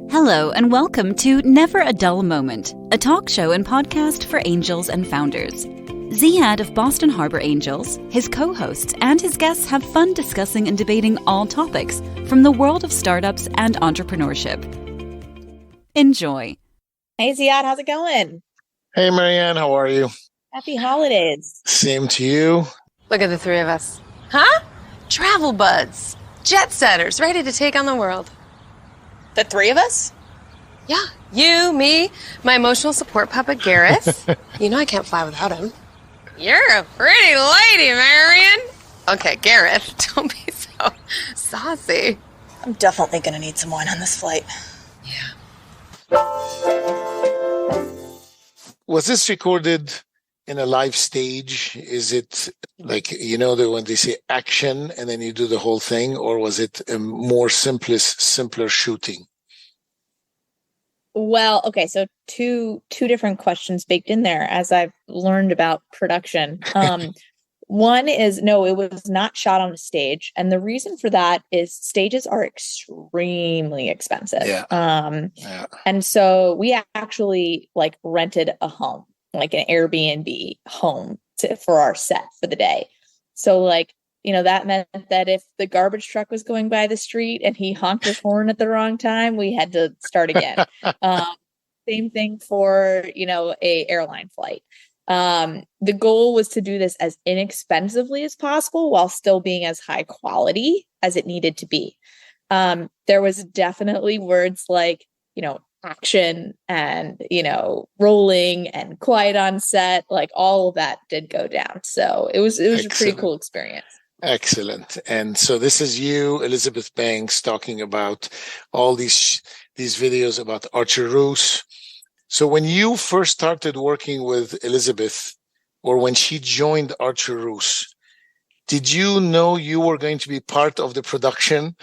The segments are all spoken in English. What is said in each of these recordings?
Hello and welcome to Never a Dull Moment, a talk show and podcast for angels and founders. Ziad of Boston Harbor Angels, his co-hosts, and his guests have fun discussing and debating all topics from the world of startups and entrepreneurship. Enjoy. Hey Ziad, how's it going? Hey Marian, how are you? Happy holidays. Same to you. Look at the three of us. Huh? Travel buds. Jet setters, ready to take on the world. The three of us? Yeah, you, me, my emotional support puppet, Gareth. You know I can't fly without him. You're a pretty lady, Marian. Okay, Gareth, don't be so saucy. I'm definitely going to need some wine on this flight. Yeah. Was this recorded in a live stage? Is it like, when they say action and then you do the whole thing, or was it a more simpler shooting? Well, okay, so two different questions baked in there as I've learned about production. One is, no, it was not shot on a stage. And the reason for that is stages are extremely expensive. Yeah. And so we actually rented a home, like an Airbnb home for our set for the day. So that meant that if the garbage truck was going by the street and he honked his horn at the wrong time, we had to start again. Same thing for, a airline flight. The goal was to do this as inexpensively as possible while still being as high quality as it needed to be. There was definitely words like, action and, rolling and quiet on set, all of that did go down. So it was a pretty cool experience. Excellent. And so this is you, Elizabeth Banks, talking about all these videos about Archer Roose. So when you first started working with Elizabeth, or when she joined Archer Roose, did you know you were going to be part of the production?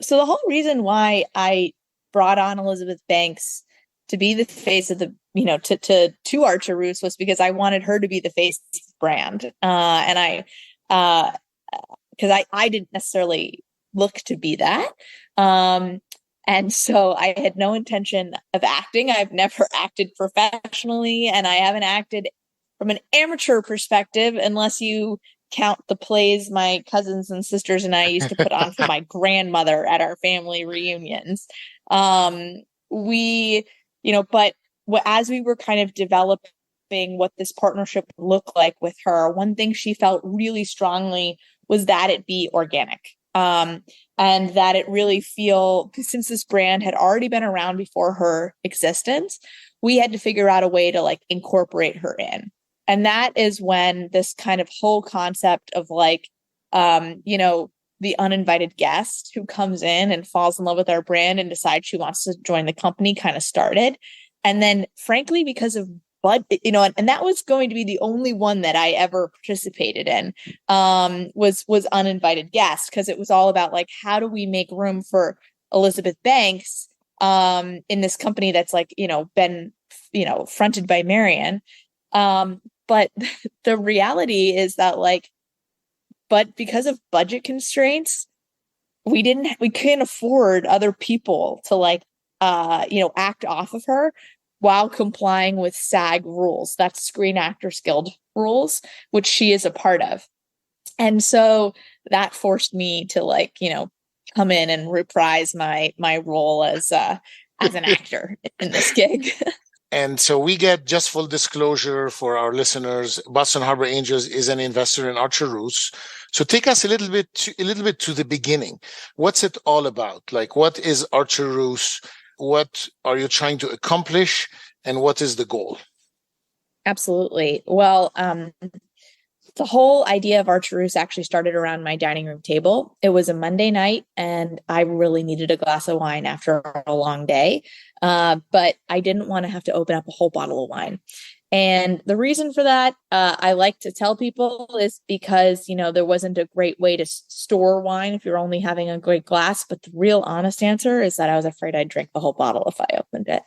So the whole reason why I brought on Elizabeth Banks to be the face of the, to Archer Roose was because I wanted her to be the face of the brand. And because I didn't necessarily look to be that. And so I had no intention of acting. I've never acted professionally, and I haven't acted from an amateur perspective unless you count the plays my cousins and sisters and I used to put on for my grandmother at our family reunions. But as we were kind of developing what this partnership would look like with her, one thing she felt really strongly was that it be organic. And that it really since this brand had already been around before her existence, we had to figure out a way to incorporate her in. And that is when this kind of whole concept of the uninvited guest who comes in and falls in love with our brand and decides she wants to join the company kind of started. And then frankly, because of and that was going to be the only one that I ever participated in, was uninvited guests, because it was all about how do we make room for Elizabeth Banks in this company that's been fronted by Marian. But the reality is that but because of budget constraints, we couldn't afford other people to act off of her while complying with SAG rules. That's Screen Actors Guild rules, which she is a part of. And so that forced me to come in and reprise my role as an actor in this gig. And so we get, just full disclosure for our listeners, Boston Harbor Angels is an investor in Archer Roose. So take us a little bit to the beginning. What's it all about? What is Archer Roose? What are you trying to accomplish? And what is the goal? Absolutely. Well, the whole idea of Archer Roose actually started around my dining room table. It was a Monday night, and I really needed a glass of wine after a long day. But I didn't want to have to open up a whole bottle of wine. And the reason for that, I like to tell people, is because, there wasn't a great way to store wine if you're only having a great glass. But the real honest answer is that I was afraid I'd drink the whole bottle if I opened it.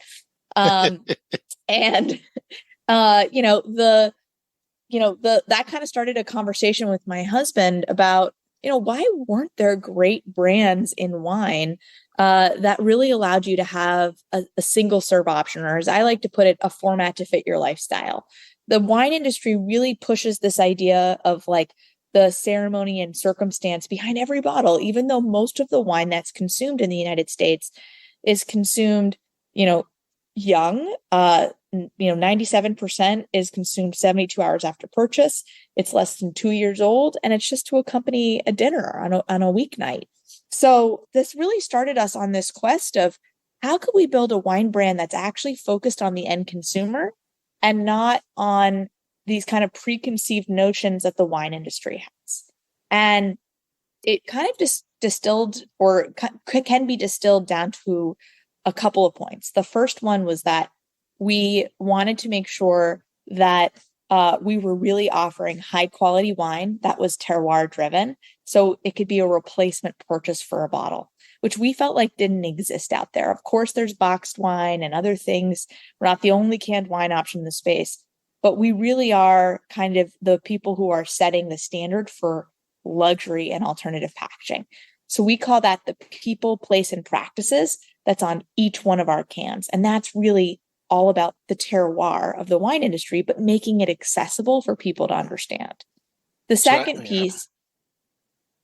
That kind of started a conversation with my husband about, why weren't there great brands in wine that really allowed you to have a single serve option, or as I like to put it, a format to fit your lifestyle? The wine industry really pushes this idea of like the ceremony and circumstance behind every bottle, even though most of the wine that's consumed in the United States is consumed, young. 97% is consumed 72 hours after purchase. It's less than 2 years old, and it's just to accompany a dinner on a weeknight. So this really started us on this quest of how could we build a wine brand that's actually focused on the end consumer and not on these kind of preconceived notions that the wine industry has. And it kind of just distilled, or can be distilled down to a couple of points. The first one was that we wanted to make sure that we were really offering high quality wine that was terroir driven. So it could be a replacement purchase for a bottle, which we felt like didn't exist out there. Of course, there's boxed wine and other things. We're not the only canned wine option in the space, but we really are kind of the people who are setting the standard for luxury and alternative packaging. So we call that the people, place, and practices that's on each one of our cans. And that's really all about the terroir of the wine industry, but making it accessible for people to understand. The second piece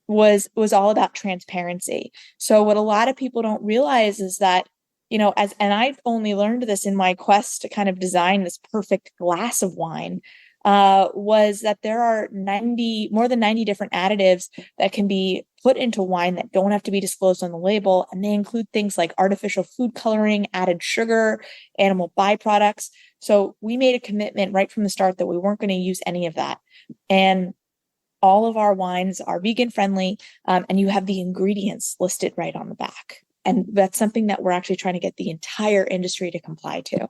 was all about transparency. So what a lot of people don't realize is that, and I've only learned this in my quest to kind of design this perfect glass of wine, was that there are more than 90 different additives that can be put into wine that don't have to be disclosed on the label. And they include things like artificial food coloring, added sugar, animal byproducts. So we made a commitment right from the start that we weren't going to use any of that. And all of our wines are vegan friendly, and you have the ingredients listed right on the back. And that's something that we're actually trying to get the entire industry to comply to.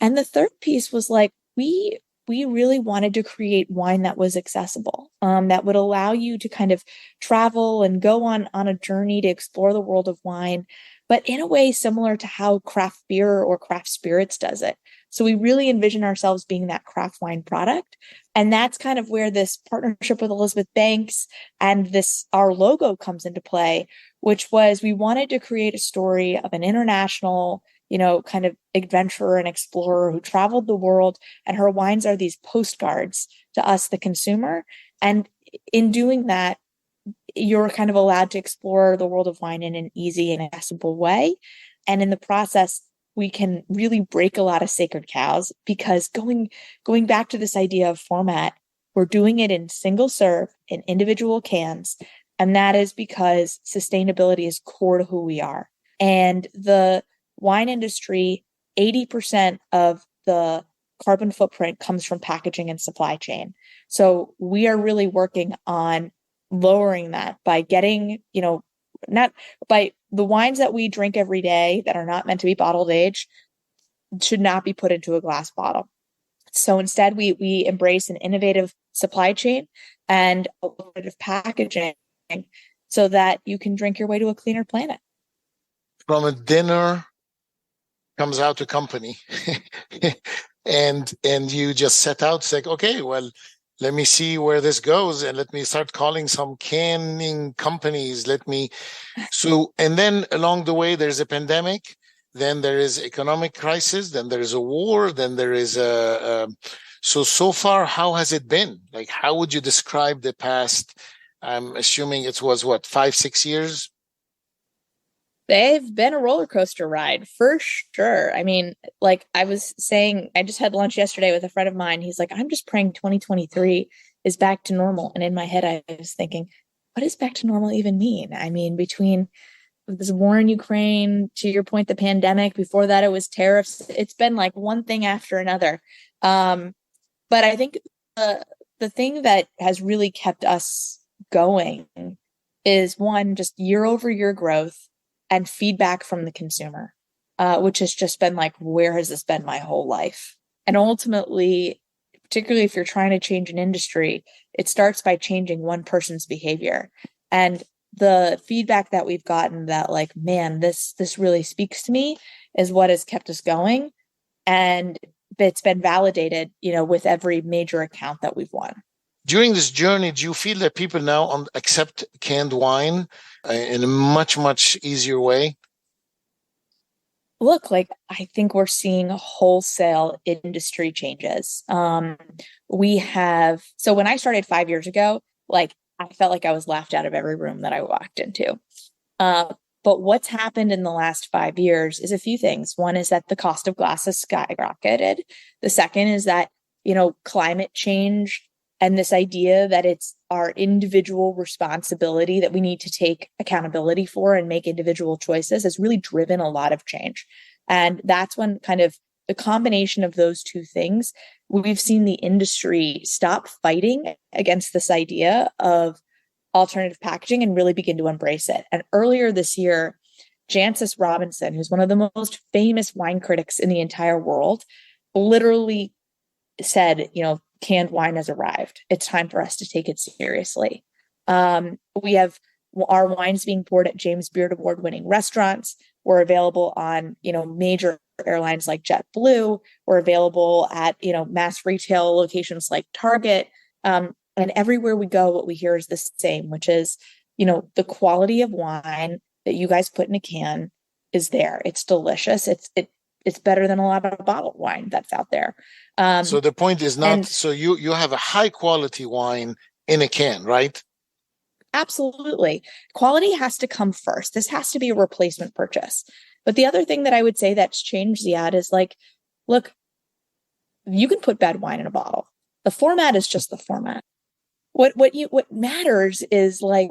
And the third piece was like, we really wanted to create wine that was accessible, that would allow you to kind of travel and go on a journey to explore the world of wine, but in a way similar to how craft beer or craft spirits does it. So we really envision ourselves being that craft wine product. And that's kind of where this partnership with Elizabeth Banks and our logo comes into play, which was we wanted to create a story of an international, kind of adventurer and explorer who traveled the world, and her wines are these postcards to us, the consumer. And in doing that, you're kind of allowed to explore the world of wine in an easy and accessible way. And in the process, we can really break a lot of sacred cows, because going back to this idea of format, we're doing it in single serve in individual cans. And that is because sustainability is core to who we are. And the wine industry, 80% of the carbon footprint comes from packaging and supply chain. So we are really working on lowering that by getting, not by the wines that we drink every day that are not meant to be bottled age should not be put into a glass bottle. So instead, we embrace an innovative supply chain and alternative packaging so that you can drink your way to a cleaner planet. From a dinner comes out to company and you just set out, it's like, okay, well, let me see where this goes, and let me start calling some canning companies. And then along the way, there's a pandemic, then there is economic crisis, then there is a war, then there is so far, how has it been? Like, how would you describe the past? I'm assuming it was 5-6 years? They've been a roller coaster ride for sure. I mean, like I was saying, I just had lunch yesterday with a friend of mine. He's like, I'm just praying 2023 is back to normal. And in my head, I was thinking, what does back to normal even mean? I mean, between this war in Ukraine, to your point, the pandemic, before that, it was tariffs. It's been like one thing after another. But I think the thing that has really kept us going is one, just year over year growth and feedback from the consumer, which has just been like, where has this been my whole life? And ultimately, particularly if you're trying to change an industry, it starts by changing one person's behavior. And the feedback that we've gotten that like, man, this really speaks to me is what has kept us going. And it's been validated, with every major account that we've won. During this journey, do you feel that people now accept canned wine in a much, much easier way? Look, like I think we're seeing wholesale industry changes. So when I started 5 years ago, like I felt like I was laughed out of every room that I walked into. Uh, but what's happened in the last 5 years is a few things. One is that the cost of glass has skyrocketed. The second is that, climate change and this idea that it's our individual responsibility that we need to take accountability for and make individual choices has really driven a lot of change. And that's when kind of the combination of those two things, we've seen the industry stop fighting against this idea of alternative packaging and really begin to embrace it. And earlier this year, Jancis Robinson, who's one of the most famous wine critics in the entire world, literally said, canned wine has arrived. It's time for us to take it seriously. We have our wines being poured at James Beard Award-winning restaurants. We're available on, major airlines like JetBlue. We're available at, mass retail locations like Target. And everywhere we go, what we hear is the same, which is, the quality of wine that you guys put in a can is there. It's delicious. It's better than a lot of bottled wine that's out there. So the point is not, so you have a high quality wine in a can, right? Absolutely. Quality has to come first. This has to be a replacement purchase. But the other thing that I would say that's changed, Ziad, is like, look, you can put bad wine in a bottle. The format is just the format. What matters is like,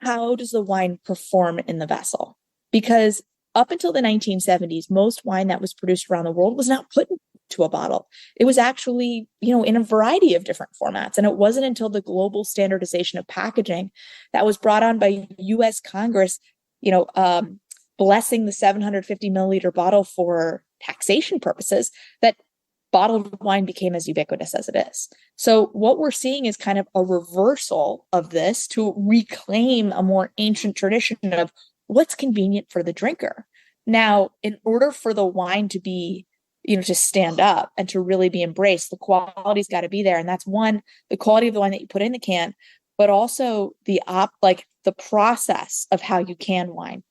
how does the wine perform in the vessel? Because up until the 1970s, most wine that was produced around the world was not put into a bottle. It was actually, in a variety of different formats. And it wasn't until the global standardization of packaging that was brought on by US Congress, blessing the 750 milliliter bottle for taxation purposes, that bottled wine became as ubiquitous as it is. So what we're seeing is kind of a reversal of this to reclaim a more ancient tradition of what's convenient for the drinker. Now, in order for the wine to be, to stand up and to really be embraced, the quality's got to be there. And that's one, the quality of the wine that you put in the can, but also the process of how you can wine,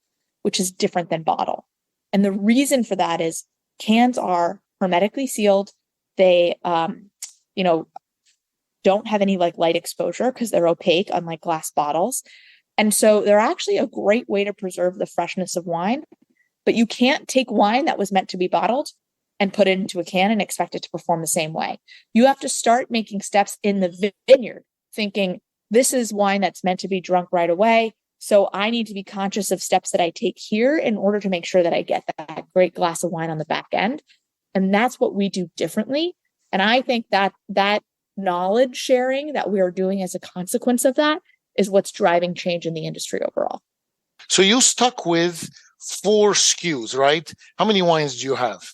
which is different than bottle. And the reason for that is cans are hermetically sealed. They, don't have any light exposure because they're opaque, unlike glass bottles. And so they're actually a great way to preserve the freshness of wine. But you can't take wine that was meant to be bottled and put it into a can and expect it to perform the same way. You have to start making steps in the vineyard, thinking this is wine that's meant to be drunk right away. So I need to be conscious of steps that I take here in order to make sure that I get that great glass of wine on the back end. And that's what we do differently. And I think that knowledge sharing that we are doing as a consequence of that is what's driving change in the industry overall. So you stuck with 4 SKUs, right? How many wines do you have?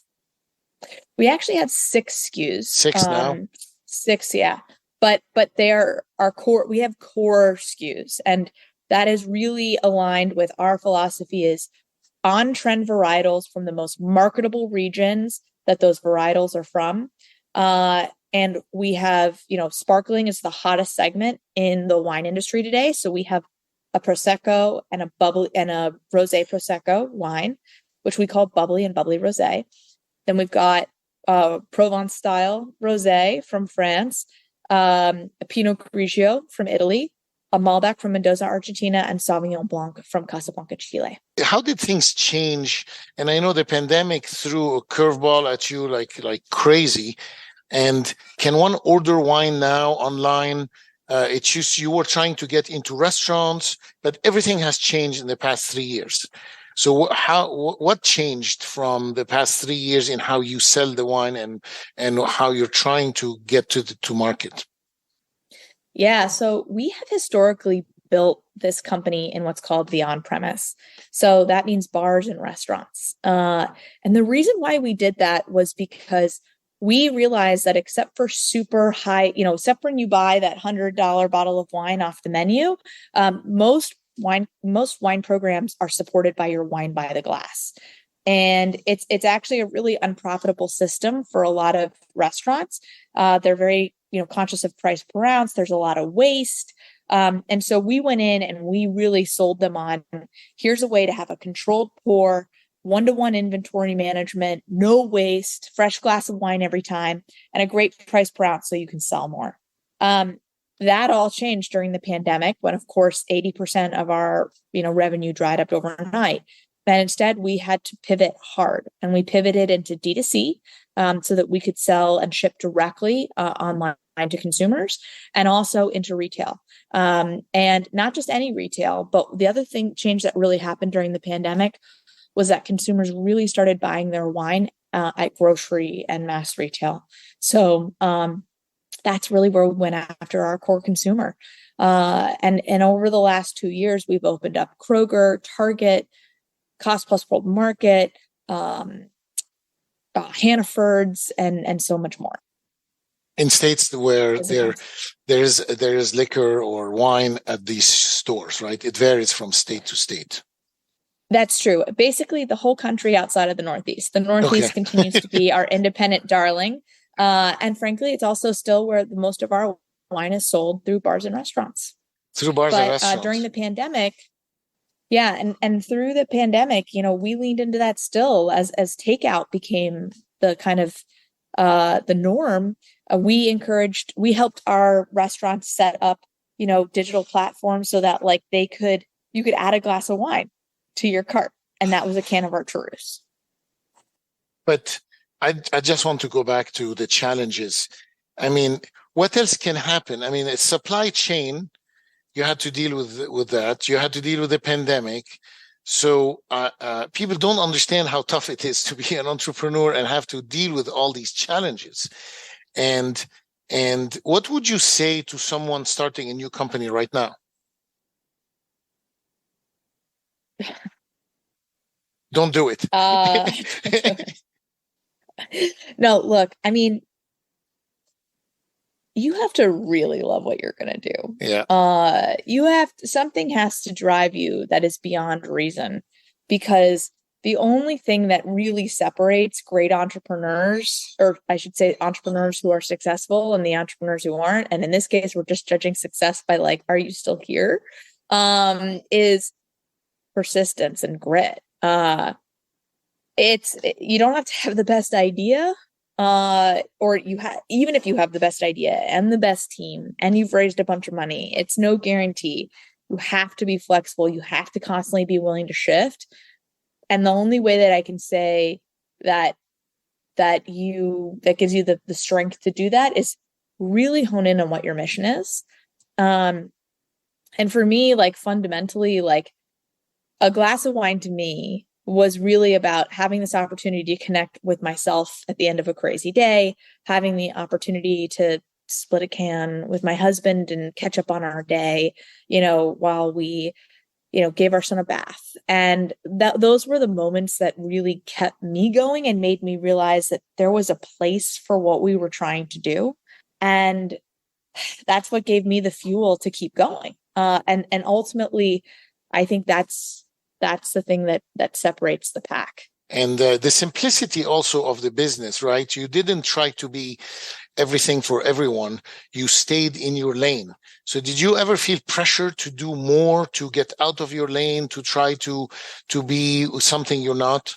We actually have 6 SKUs. 6 now? 6, yeah. But they're our core. We have core SKUs, and that is really aligned with our philosophy is on-trend varietals from the most marketable regions that those varietals are from. And we have, sparkling is the hottest segment in the wine industry today. So we have a Prosecco and a bubbly and a Rosé Prosecco wine, which we call bubbly and bubbly Rosé. Then we've got Provence style Rosé from France, a Pinot Grigio from Italy, a Malbec from Mendoza, Argentina, and Sauvignon Blanc from Casablanca, Chile. How did things change? And I know the pandemic threw a curveball at you like crazy. And can one order wine now online? It's just you were trying to get into restaurants, but everything has changed in the past 3 years. So what changed from the past 3 years in how you sell the wine and how you're trying to get to market? Yeah, so we have historically built this company in what's called the on-premise. So that means bars and restaurants. And the reason why we did that was because we realized that except for super high, except when you buy that $100 bottle of wine off the menu, most wine programs are supported by your wine by the glass. And it's actually a really unprofitable system for a lot of restaurants. They're very conscious of price per ounce. There's a lot of waste. And so we went in and we really sold them on, here's a way to have a controlled pour, one-to-one inventory management, no waste, fresh glass of wine every time, and a great price per ounce so you can sell more. That all changed during the pandemic when, of course, 80% of our revenue dried up overnight. And instead, we had to pivot hard, and we pivoted into D2C so that we could sell and ship directly online to consumers, and also into retail. And not just any retail, but the other change that really happened during the pandemic was that consumers really started buying their wine at grocery and mass retail. So that's really where we went after our core consumer. And over the last 2 years, we've opened up Kroger, Target, Cost Plus World Market, Hannaford's, and so much more. In states where there's liquor or wine at these stores, right? It varies from state to state. That's true. Basically, the whole country outside of the Northeast. The Northeast continues to be our independent darling. And frankly, it's also still where most of our wine is sold through bars and restaurants. Through bars and restaurants. During the pandemic, and through the pandemic, we leaned into that still as takeout became the kind of the norm. We helped our restaurants set up, digital platforms so that you could add a glass of wine to your cart, and that was a can of Archer Roose. But I just want to go back to the challenges. I mean, what else can happen? I mean, it's supply chain. You had to deal with that. You had to deal with the pandemic. So people don't understand how tough it is to be an entrepreneur and have to deal with all these challenges. And what would you say to someone starting a new company right now? Don't do it. No, look, I mean, you have to really love what you're going to do. Yeah. Something has to drive you that is beyond reason, because the only thing that really separates great entrepreneurs, or I should say entrepreneurs who are successful and the entrepreneurs who aren't, and in this case, we're just judging success by are you still here? Is persistence and grit. You don't have to have the best idea, or even if you have the best idea and the best team and you've raised a bunch of money, it's no guarantee. You have to be flexible. You have to constantly be willing to shift. And the only way that I can say that gives you the strength to do that is really hone in on what your mission is. And for me, fundamentally, a glass of wine to me was really about having this opportunity to connect with myself at the end of a crazy day, having the opportunity to split a can with my husband and catch up on our day, while we, gave our son a bath. And those were the moments that really kept me going and made me realize that there was a place for what we were trying to do. And that's what gave me the fuel to keep going. And ultimately, I think that's the thing that separates the pack. And the simplicity also of the business, right? You didn't try to be everything for everyone. You stayed in your lane. So did you ever feel pressure to do more, to get out of your lane, to try to be something you're not?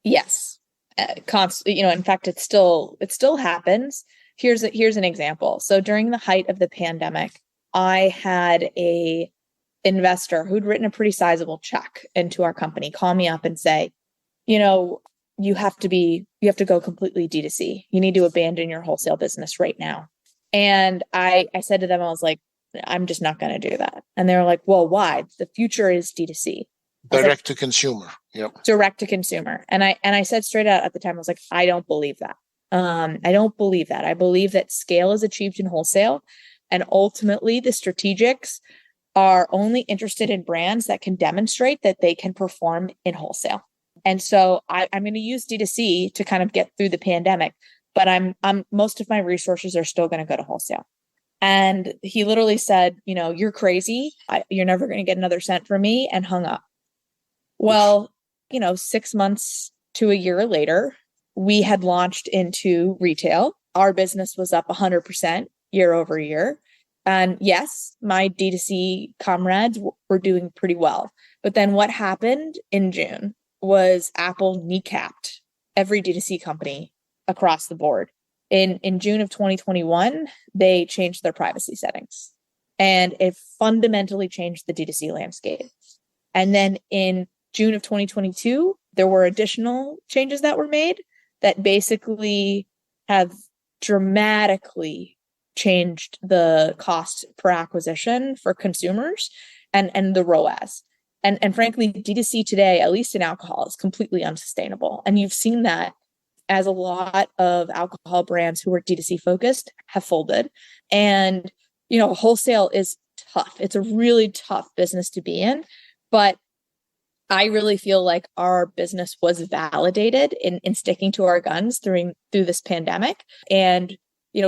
Yes. In fact, it still happens. Here's an example. So during the height of the pandemic, I had a investor who'd written a pretty sizable check into our company call me up and say, you have to go completely D2C. You need to abandon your wholesale business right now. And I said to them, I was like, I'm just not going to do that. And they were like, well, why? The future is D2C. Direct to consumer. Yep. Direct to consumer. And I said straight out at the time, I was like, I don't believe that. I don't believe that. I believe that scale is achieved in wholesale. And ultimately the strategics are only interested in brands that can demonstrate that they can perform in wholesale. And so I'm going to use D2C to kind of get through the pandemic, but I'm most of my resources are still going to go to wholesale. And he literally said, you're crazy. You're never going to get another cent from me, and hung up. Well, 6 months to a year later, we had launched into retail. Our business was up 100%. year over year. And yes, my D2C comrades were doing pretty well. But then what happened in June was Apple kneecapped every D2C company across the board. In June of 2021, they changed their privacy settings, and it fundamentally changed the D2C landscape. And then in June of 2022, there were additional changes that were made that basically have dramatically changed the cost per acquisition for consumers and the ROAS. And frankly, D2C today, at least in alcohol, is completely unsustainable. And you've seen that as a lot of alcohol brands who were D2C focused have folded. And, wholesale is tough. It's a really tough business to be in. But I really feel like our business was validated in sticking to our guns through this pandemic and,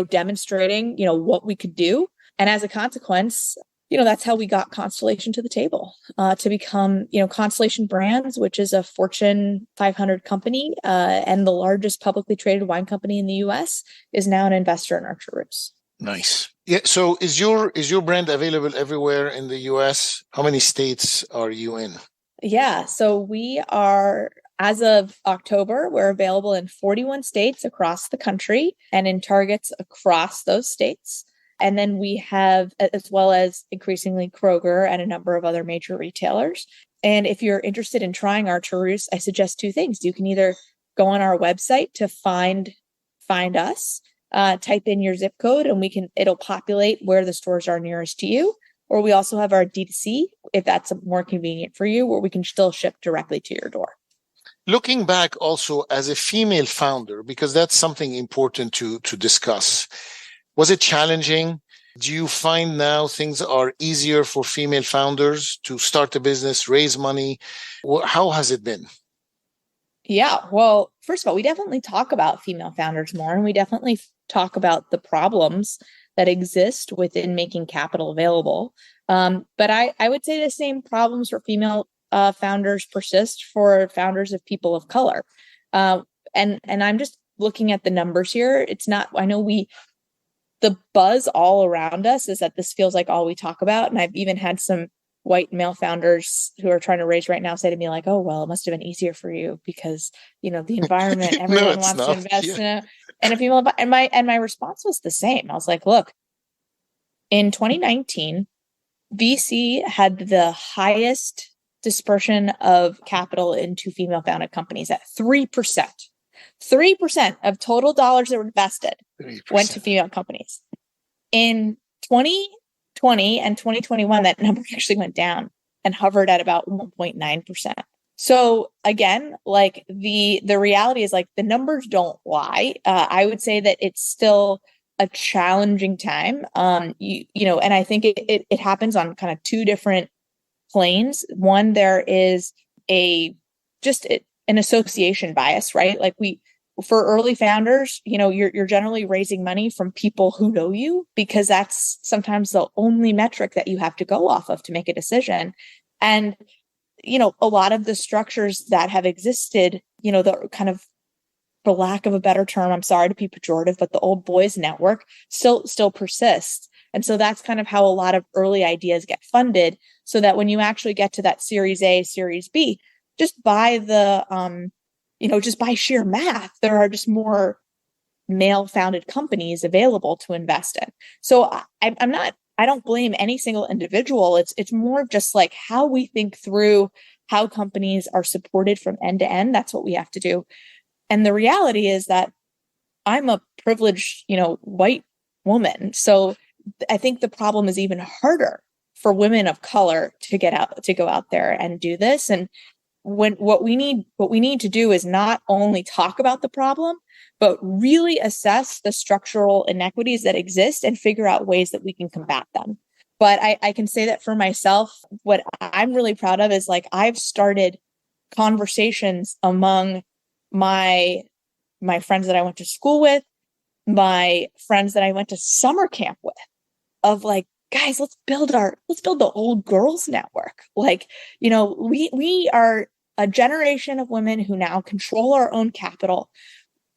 demonstrating, what we could do. And as a consequence, that's how we got Constellation to the table, to become, Constellation Brands, which is a Fortune 500 company and the largest publicly traded wine company in the US, is now an investor in Archer Roose. Nice. Yeah. So is your brand available everywhere in the US? How many states are you in? Yeah. So we are, as of October, we're available in 41 states across the country and in Targets across those states. And then we have, as well as increasingly Kroger and a number of other major retailers. And if you're interested in trying Archer Roose, I suggest two things. You can either go on our website to find us, type in your zip code, and it'll populate where the stores are nearest to you. Or we also have our D2C, if that's more convenient for you, where we can still ship directly to your door. Looking back also as a female founder, because that's something important to discuss. Was it challenging? Do you find now things are easier for female founders to start a business, raise money? How has it been? Yeah, well, first of all, we definitely talk about female founders more, and we definitely talk about the problems that exist within making capital available. But I would say the same problems for female founders persist for founders of people of color. And I'm just looking at the numbers here. It's not, I know the buzz all around us is that this feels like all we talk about. And I've even had some white male founders who are trying to raise right now say to me like, oh, well, it must have been easier for you because, the environment, everyone wants to invest in it. And if you and my response was the same. I was like, look, in 2019, VC had the highest dispersion of capital into female founded companies at 3%. 3% of total dollars that were invested 3%. Went to female companies. In 2020 and 2021, that number actually went down and hovered at about 1.9%. So again, like the reality is like the numbers don't lie. I would say that it's still a challenging time. And I think it happens on kind of two different planes. One, there is an association bias, right? Like for early founders, you're generally raising money from people who know you because that's sometimes the only metric that you have to go off of to make a decision. And, a lot of the structures that have existed, the kind of, for lack of a better term, I'm sorry to be pejorative, but the old boys network still persists. And so that's kind of how a lot of early ideas get funded so that when you actually get to that Series A, Series B, just by just by sheer math, there are just more male founded companies available to invest in. So I don't blame any single individual. It's more of just like how we think through how companies are supported from end to end. That's what we have to do. And the reality is that I'm a privileged, white woman. So I think the problem is even harder for women of color to go out there and do this. And what we need to do is not only talk about the problem, but really assess the structural inequities that exist and figure out ways that we can combat them. But I can say that for myself, what I'm really proud of is like I've started conversations among my friends that I went to school with, my friends that I went to summer camp with, of like, guys, let's build the old girls network. Like, we are a generation of women who now control our own capital.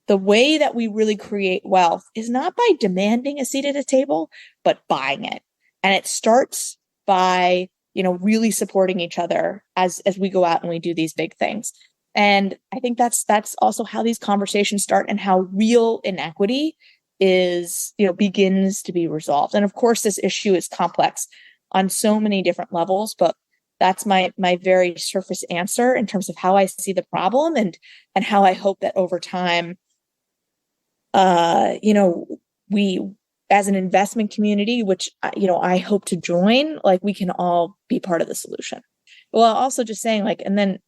the way that we really create wealth is not by demanding a seat at a table, but buying it. And it starts by, really supporting each other as we go out and we do these big things. And I think that's also how these conversations start and how real inequity is, begins to be resolved. And of course, this issue is complex on so many different levels, but that's my very surface answer in terms of how I see the problem and how I hope that over time, we as an investment community, which, I hope to join, like we can all be part of the solution. Well, also just saying and then,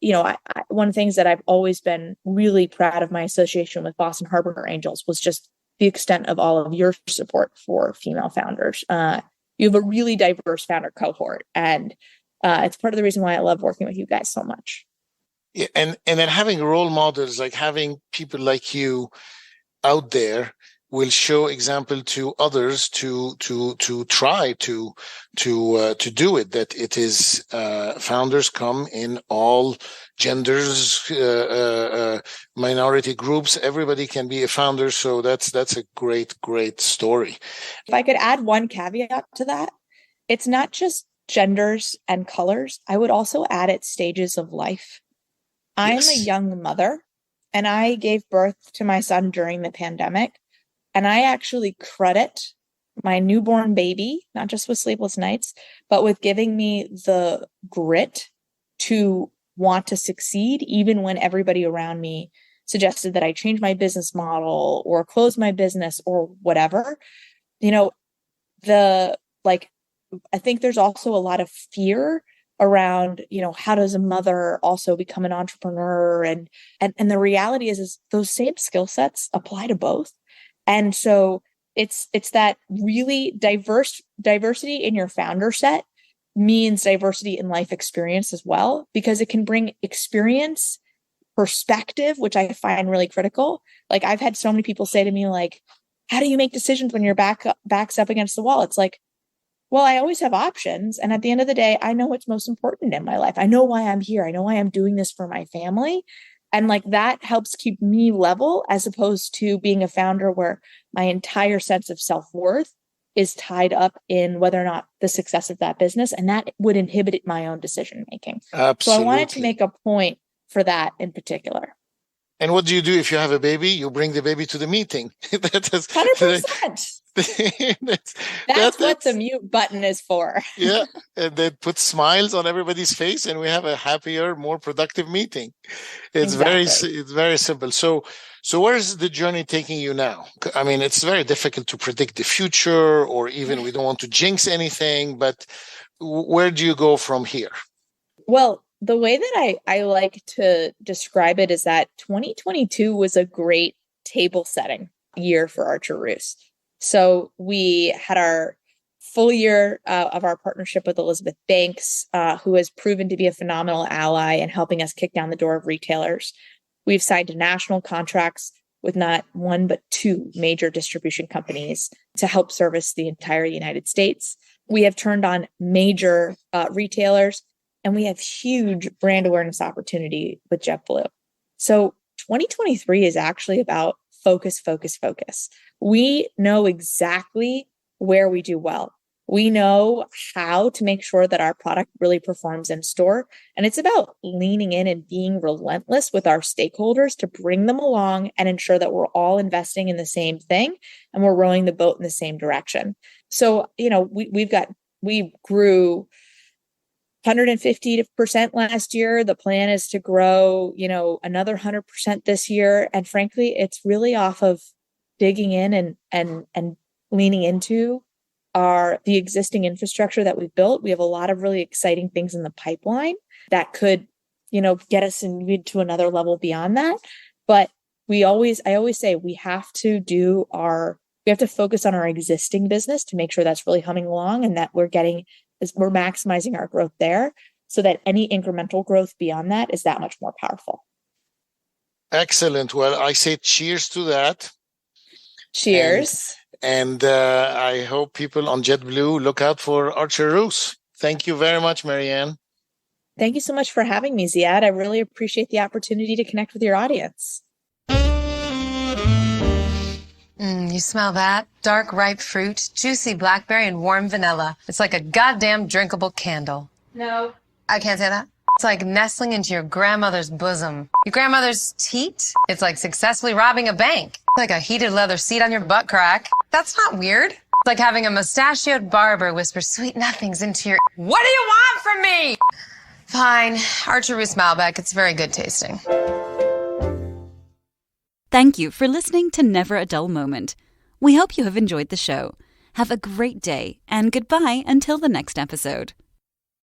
one of the things that I've always been really proud of my association with Boston Harbor Angels was just the extent of all of your support for female founders. You have a really diverse founder cohort, and it's part of the reason why I love working with you guys so much. Yeah, and then having role models, like having people like you out there, will show example to others to try to do it. That it is founders come in all genders, minority groups. Everybody can be a founder. So that's a great story. If I could add one caveat to that, it's not just genders and colors. I would also add it stages of life. I'm a young mother, and I gave birth to my son during the pandemic. And I actually credit my newborn baby, not just with sleepless nights, but with giving me the grit to want to succeed, even when everybody around me suggested that I change my business model or close my business or whatever. I think there's also a lot of fear around, how does a mother also become an entrepreneur? And the reality is those same skill sets apply to both. And so it's that really diversity in your founder set means diversity in life experience as well, because it can bring experience, perspective, which I find really critical. Like I've had so many people say to me, like, how do you make decisions when your back's up against the wall? It's like, well, I always have options. And at the end of the day, I know what's most important in my life. I know why I'm here. I know why I'm doing this for my family. And that helps keep me level, as opposed to being a founder where my entire sense of self-worth is tied up in whether or not the success of that business. And that would inhibit my own decision-making. Absolutely. So I wanted to make a point for that in particular. And what do you do if you have a baby? You bring the baby to the meeting. 100%. That's what the mute button is for. Yeah, and then put smiles on everybody's face, and we have a happier, more productive meeting. It's very simple. So where is the journey taking you now? I mean, it's very difficult to predict the future, or even we don't want to jinx anything. But where do you go from here? Well, the way that I like to describe it is that 2022 was a great table setting year for Archer Roose. So we had our full year of our partnership with Elizabeth Banks, who has proven to be a phenomenal ally in helping us kick down the door of retailers. We've signed national contracts with not one, but two major distribution companies to help service the entire United States. We have turned on major retailers, and we have huge brand awareness opportunity with JetBlue. So 2023 is actually about focus. We know exactly where we do well. We know how to make sure that our product really performs in store. And it's about leaning in and being relentless with our stakeholders to bring them along and ensure that we're all investing in the same thing and we're rowing the boat in the same direction. So, we grew 150% last year. The plan is to grow, another 100% this year. And frankly, it's really off of digging in and leaning into the existing infrastructure that we've built. We have a lot of really exciting things in the pipeline that could, get us into another level beyond that. But I always say we have to focus on our existing business to make sure that's really humming along and that we're maximizing our growth there so that any incremental growth beyond that is that much more powerful. Excellent. Well, I say cheers to that. Cheers. And I hope people on JetBlue look out for Archer Roose. Thank you very much, Marian. Thank you so much for having me, Ziad. I really appreciate the opportunity to connect with your audience. You smell that? Dark, ripe fruit, juicy blackberry, and warm vanilla. It's like a goddamn drinkable candle. No. I can't say that. It's like nestling into your grandmother's bosom. Your grandmother's teat? It's like successfully robbing a bank. It's like a heated leather seat on your butt crack. That's not weird. It's like having a mustachioed barber whisper sweet nothings into your... What do you want from me? Fine. Archer Roose Malbec. It's very good tasting. Thank you for listening to Never a Dull Moment. We hope you have enjoyed the show. Have a great day, and goodbye until the next episode.